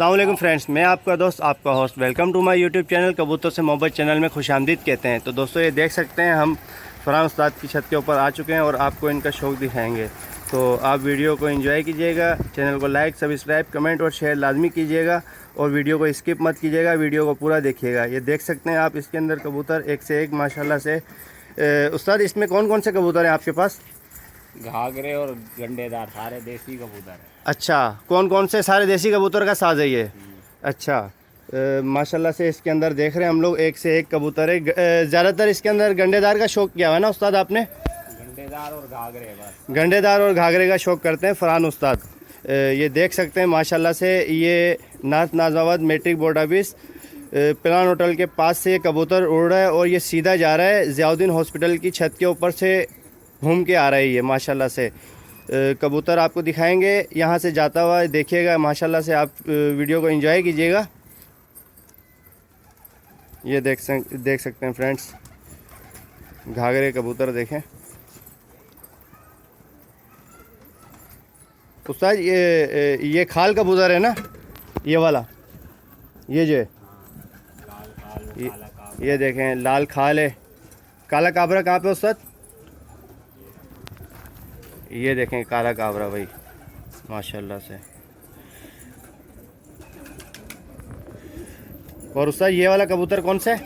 अस्सलाम वालेकुम फ्रेंड्स, मैं आपका दोस्त आपका host welcome to my YouTube channel कबूतर से मोहब्बत चैनल में खुशामदीद कहते हैं। तो दोस्तों ये देख सकते हैं हम फरहान उस्ताद की छत के ऊपर आ चुके हैं और आपको इनका शौक़ दिखाएंगे। तो आप वीडियो को एंजॉय कीजिएगा, चैनल को लाइक सब्सक्राइब कमेंट और शेयर लाजमी कीजिएगा और वीडियो को स्किप मत कीजिएगा, वीडियो को पूरा देखिएगा। ये देख सकते हैं आप इसके अंदर कबूतर एक से एक माशाल्लाह से। उस्ताद इसमें कौन कौन से कबूतर हैं आपके पास? घाघरे और गंडेदार सारे देसी कबूतर हैं। अच्छा, कौन कौन से? सारे देसी कबूतर का साज है ये। अच्छा, माशाल्लाह से इसके अंदर देख रहे हैं हम लोग एक से एक कबूतर है। ज़्यादातर इसके अंदर गंडेदार का शौक़ किया हुआ है ना उस्ताद आपने? गंडेदार और घाघरे बस। गंडेदार और घाघरे का शौक़ करते हैं फरहान उस्ताद। ये देख सकते हैं माशाल्लाह से ये north Nazabad matric board office plan hotel के पास से ये कबूतर उड़ रहा है और ये सीधा जा रहा है ज़ियाउद्दीन हॉस्पिटल की छत के ऊपर से घूम के आ रहा है ये माशाल्लाह से। कबूतर आपको दिखाएंगे यहाँ से जाता हुआ, देखिएगा माशाल्लाह से। आप वीडियो को एंजॉय कीजिएगा। ये देख सकते हैं फ्रेंड्स, घाघरे कबूतर देखें। उस्ताद ये खाल कबूतर है ना, ये वाला, ये जो है ये देखें लाल खाल है। काला काबरा कहाँ पे उस्ताद? ये देखें काला काबरा भाई माशाल्लाह से। और उस्ताद ये वाला कबूतर कौन सा है?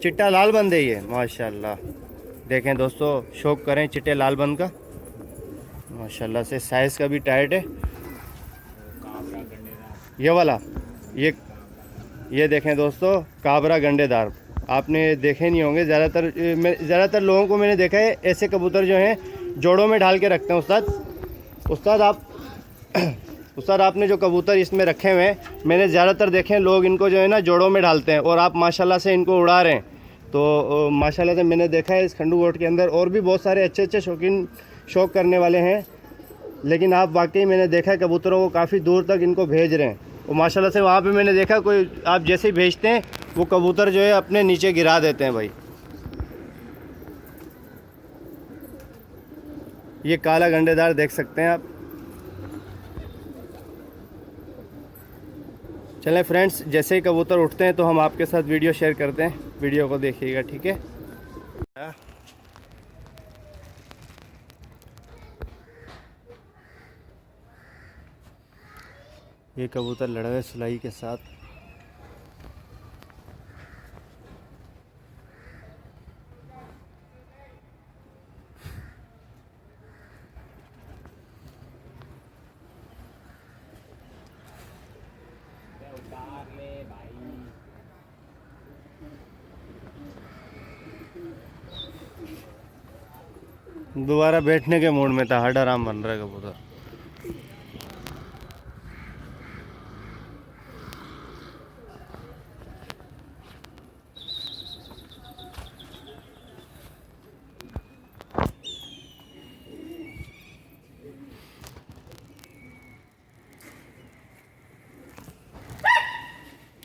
चिट्टा लाल बंद है ये माशाल्लाह। देखें दोस्तों, शौक़ करें चिट्टे लाल बंद का माशाल्लाह से। साइज़ का भी टाइट है ये वाला। ये देखें दोस्तों, काबरा गंडेदार आपने देखे नहीं होंगे। ज़्यादातर लोगों को मैंने देखा है ऐसे कबूतर जो हैं जोड़ों में ढाल के रखते हैं। उस्ताद आपने जो कबूतर इसमें रखे हुए हैं मैंने ज़्यादातर देखे हैं, लोग इनको जो है ना जोड़ों में ढालते हैं और आप माशाल्लाह से इनको उड़ा रहे हैं। तो माशाल्लाह से मैंने देखा है इस खंडू गोट के अंदर और भी बहुत सारे अच्छे अच्छे शौक़ करने वाले हैं, लेकिन आप वाकई मैंने देखा है कबूतरों को काफ़ी दूर तक इनको भेज रहे हैं और माशाल्लाह से वहाँ पे मैंने देखा कोई आप जैसे ही भेजते हैं वो कबूतर जो है अपने नीचे गिरा देते हैं भाई। ये काला गंडेदार देख सकते हैं आप। चलें फ्रेंड्स, जैसे ही कबूतर उठते हैं तो हम आपके साथ वीडियो शेयर करते हैं, वीडियो को देखिएगा, ठीक है? ये कबूतर लड़ा हुआ सिलाई के साथ। दोबारा बैठने के मूड में था, हड आराम बन रहा है कबूतर।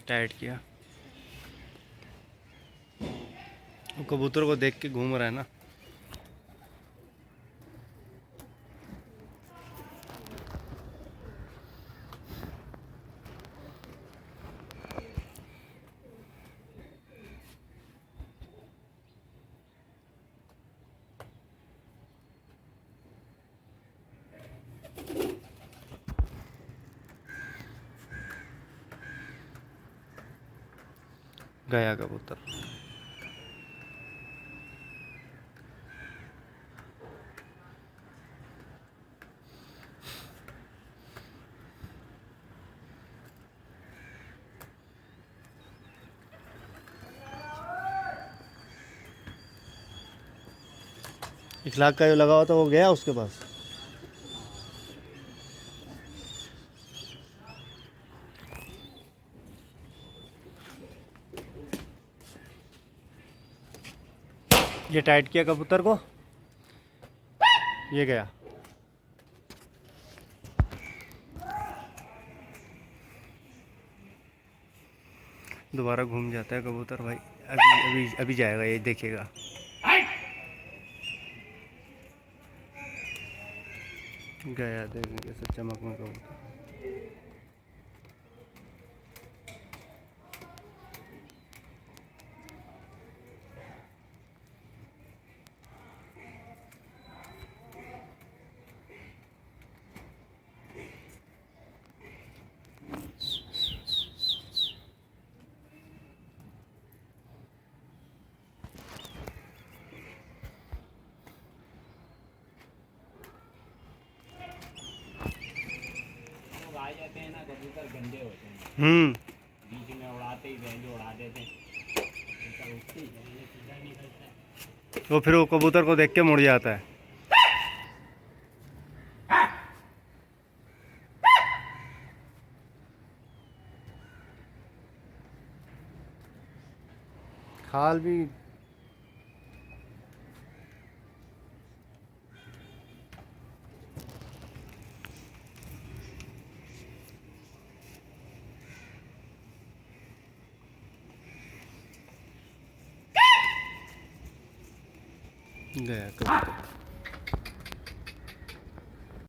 टाइट किया, कबूतर को देख के घूम रहा है ना। गया कबूतर। इखलाक का जो लगा हुआ था वो गया उसके पास। ये टाइट किया कबूतर को, ये गया। दोबारा घूम जाता है कबूतर भाई। अभी जाएगा ये, देखिएगा। गया, देखेंगे कैसे चमक में कबूतर। लोग आ जाते हैं ना, कबूतर गंदे होते हैं, बीच में उड़ाते ही रहेंगे, उड़ा देते हैं, कबूतर उड़ते ही रहेंगे, सीधा निकलता है। तो फिर वो कबूतर को देख के मुड़ जाता है। खाल भी गया कबूतर।